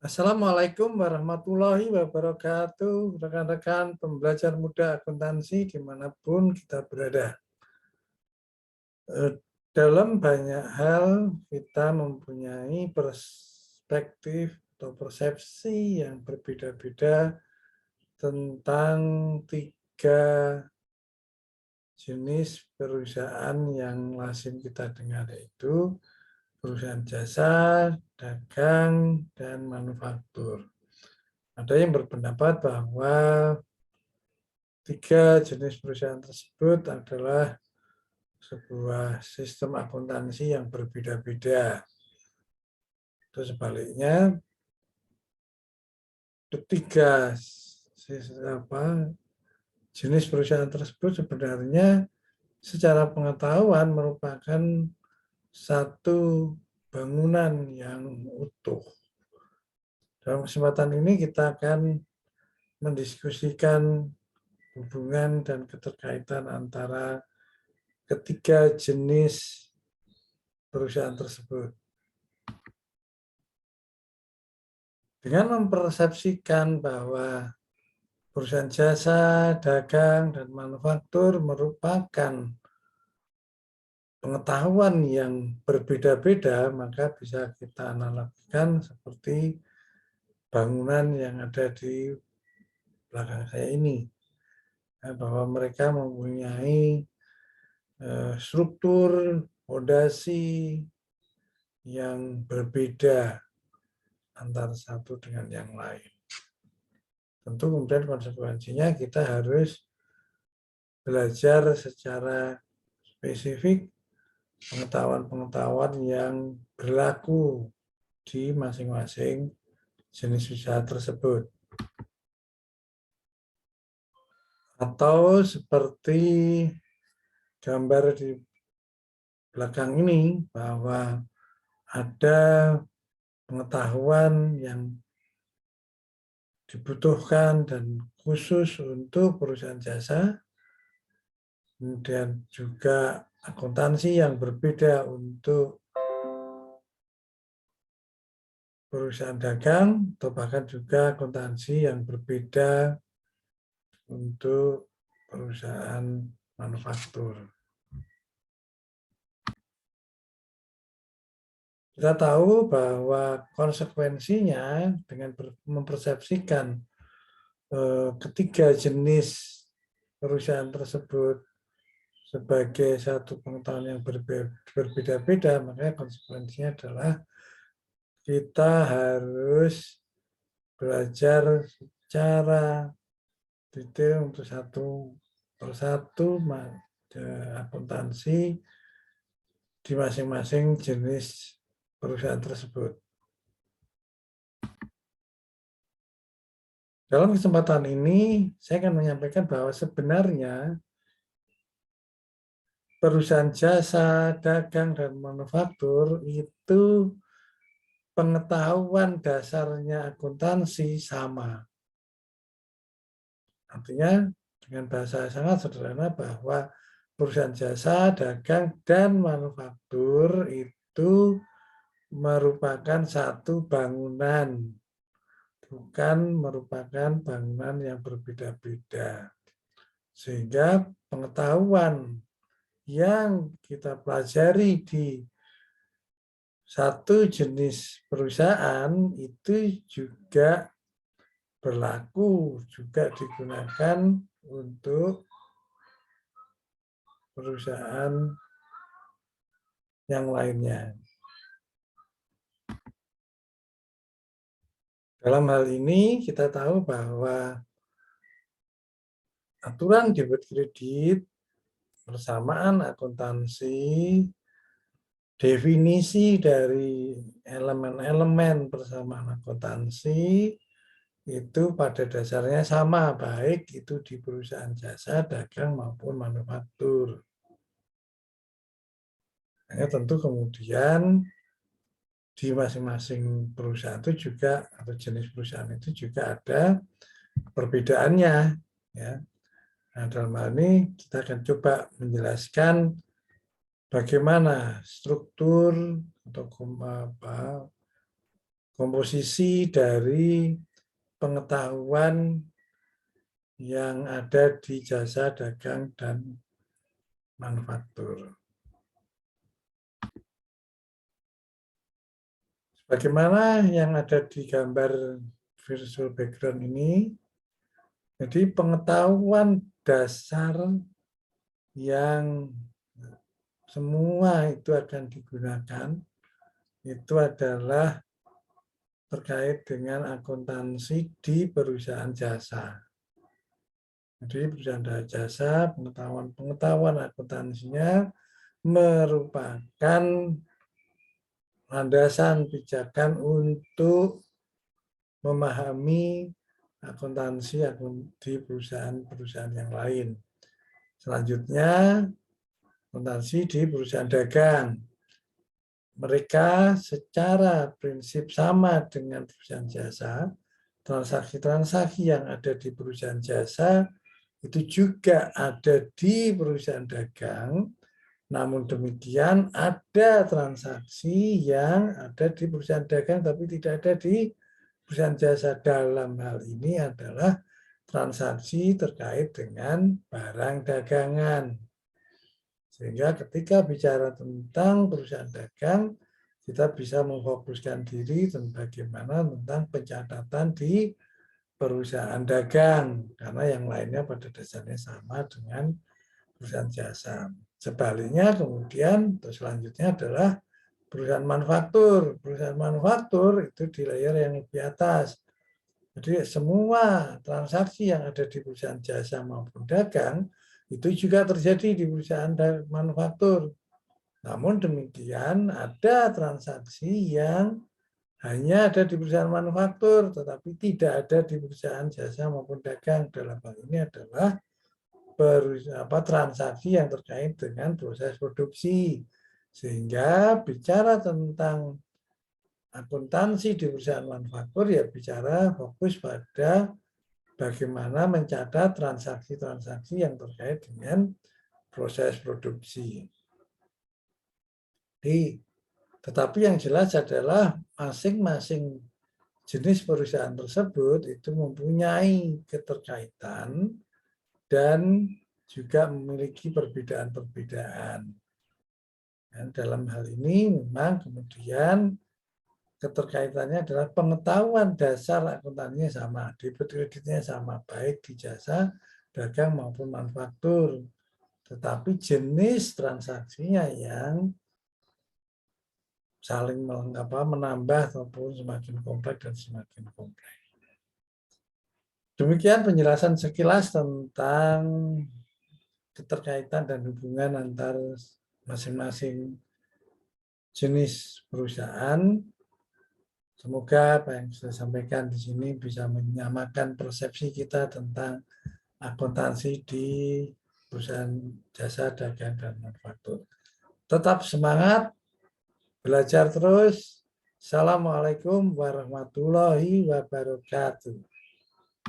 Assalamualaikum warahmatullahi wabarakatuh, rekan-rekan pembelajar muda akuntansi dimanapun kita berada. Dalam banyak hal kita mempunyai perspektif atau persepsi yang berbeda-beda tentang tiga jenis perusahaan yang lazim kita dengar, yaitu perusahaan jasa, dagang, dan manufaktur. Ada yang berpendapat bahwa tiga jenis perusahaan tersebut adalah sebuah sistem akuntansi yang berbeda-beda. Itu sebaliknya, ketiga jenis perusahaan tersebut sebenarnya secara pengetahuan merupakan satu bangunan yang utuh. Dalam kesempatan ini kita akan mendiskusikan hubungan dan keterkaitan antara ketiga jenis perusahaan tersebut. Dengan mempersepsikan bahwa perusahaan jasa, dagang, dan manufaktur merupakan pengetahuan yang berbeda-beda, maka bisa kita analogikan seperti bangunan yang ada di belakang saya ini. Bahwa mereka mempunyai struktur, fondasi yang berbeda antara satu dengan yang lain. Tentu kemudian konsekuensinya kita harus belajar secara spesifik pengetahuan-pengetahuan yang berlaku di masing-masing jenis usaha tersebut. Atau seperti gambar di belakang ini, bahwa ada pengetahuan yang dibutuhkan dan khusus untuk perusahaan jasa, kemudian juga akuntansi yang berbeda untuk perusahaan dagang, atau bahkan juga akuntansi yang berbeda untuk perusahaan manufaktur. Kita tahu bahwa konsekuensinya dengan mempersepsikan ketiga jenis perusahaan tersebut sebagai satu pengetahuan yang berbeda-beda, maka konsekuensinya adalah kita harus belajar secara detail untuk satu persatu akuntansi di masing-masing jenis perusahaan tersebut. Dalam kesempatan ini, saya akan menyampaikan bahwa sebenarnya perusahaan jasa, dagang, dan manufaktur itu pengetahuan dasarnya akuntansi sama. Artinya dengan bahasa sangat sederhana bahwa perusahaan jasa, dagang, dan manufaktur itu merupakan satu bangunan, bukan merupakan bangunan yang berbeda-beda. Sehingga pengetahuan yang kita pelajari di satu jenis perusahaan itu juga berlaku, juga digunakan untuk perusahaan yang lainnya. Dalam hal ini kita tahu bahwa aturan debit kredit, persamaan akuntansi, definisi dari elemen-elemen persamaan akuntansi itu pada dasarnya sama, baik itu di perusahaan jasa, dagang, maupun manufaktur. Hanya tentu kemudian di masing-masing perusahaan itu juga, atau jenis perusahaan itu juga ada perbedaannya. Ya. Nah, dalam hal ini kita akan coba menjelaskan bagaimana struktur atau komposisi dari pengetahuan yang ada di jasa dagang dan manufaktur. Bagaimana yang ada di gambar visual background ini? Jadi pengetahuan dasar yang semua itu akan digunakan itu adalah terkait dengan akuntansi di perusahaan jasa. Jadi perusahaan jasa, pengetahuan akuntansinya merupakan landasan pijakan untuk memahami akuntansi di perusahaan-perusahaan yang lain. Selanjutnya, akuntansi di perusahaan dagang. Mereka secara prinsip sama dengan perusahaan jasa, transaksi-transaksi yang ada di perusahaan jasa itu juga ada di perusahaan dagang. Namun demikian ada transaksi yang ada di perusahaan dagang tapi tidak ada di perusahaan jasa. Dalam hal ini adalah transaksi terkait dengan barang dagangan. Sehingga ketika bicara tentang perusahaan dagang, kita bisa memfokuskan diri tentang bagaimana tentang pencatatan di perusahaan dagang. Karena yang lainnya pada dasarnya sama dengan perusahaan jasa. Sebaliknya kemudian selanjutnya adalah perusahaan manufaktur. Perusahaan manufaktur itu di layer yang lebih atas. Jadi semua transaksi yang ada di perusahaan jasa maupun dagang itu juga terjadi di perusahaan manufaktur. Namun demikian ada transaksi yang hanya ada di perusahaan manufaktur tetapi tidak ada di perusahaan jasa maupun dagang. Dalam hal ini adalah transaksi yang terkait dengan proses produksi. Sehingga bicara tentang akuntansi di perusahaan manufaktur ya bicara fokus pada bagaimana mencatat transaksi-transaksi yang terkait dengan proses produksi. Tetapi yang jelas adalah masing-masing jenis perusahaan tersebut itu mempunyai keterkaitan dan juga memiliki perbedaan-perbedaan. Dan dalam hal ini memang kemudian keterkaitannya adalah pengetahuan dasar akuntansinya sama, debit kreditnya sama, baik di jasa, dagang maupun manufaktur. Tetapi jenis transaksinya yang saling menambah ataupun semakin kompleks dan semakin kompleks. Demikian penjelasan sekilas tentang keterkaitan dan hubungan antar masing-masing jenis perusahaan. Semoga apa yang saya sampaikan di sini bisa menyamakan persepsi kita tentang akuntansi di perusahaan jasa, dagang, dan manufaktur. Tetap semangat, belajar terus. Assalamualaikum warahmatullahi wabarakatuh.